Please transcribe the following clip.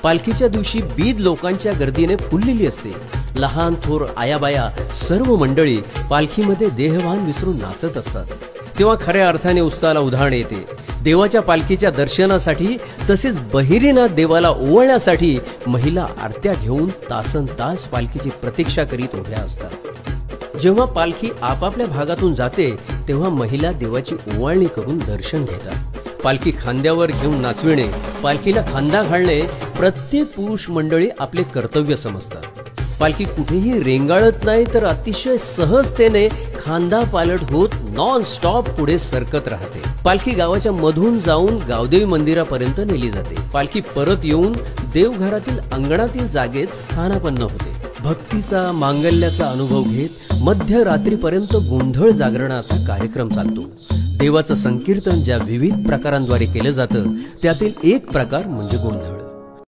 पालखीच्या दिवशी बीद लोकांच्या गर्दीने फुललेली असते। लहान थोर आयाबाया सर्व मंडळी पालखीमध्ये देहभान विसरून नाचत असतात। तेव्हा खऱ्या अर्थाने उत्साहाला उधाण येते। देवाच्या पालखीच्या दर्शनासाठी तसेच बहिरीनाथ देवाला ओवाळण्यासाठी महिला आरत्या घेऊन तासनतास पालखीची प्रतीक्षा करीत उभ्या असतात। जेव्हा पालखी आपापल्या भागातून जाते तेव्हा महिला देवाची ओवाळणी करून दर्शन घेतात। पालखी खांद्यावर घेऊन नाचविणे, पालखीला खांदा घालणे प्रत्येक पुरुष मंडळी आपले कर्तव्य समजतात। पालखी कुठेही रेंगाळत नाही तर अतिशय सहजतेने खांदा पालट होत नॉन स्टॉप पुढे सरकत राहते। पालखी गावाच्या मधून जाऊन गावदेवी मंदिरापर्यंत नेली जाते। पालखी परत येऊन देवघरातील अंगणातील जागेत स्थानापन्न होते। भक्तीचा मांगल्याचा अनुभव घेत मध्यरात्रीपर्यंत गोंधळ जागरणाचा कार्यक्रम चालतो। देवाचं संकीर्तन ज्या विविध प्रकारांद्वारे केलं जातं त्यातील एक प्रकार म्हणजे गोंधळ।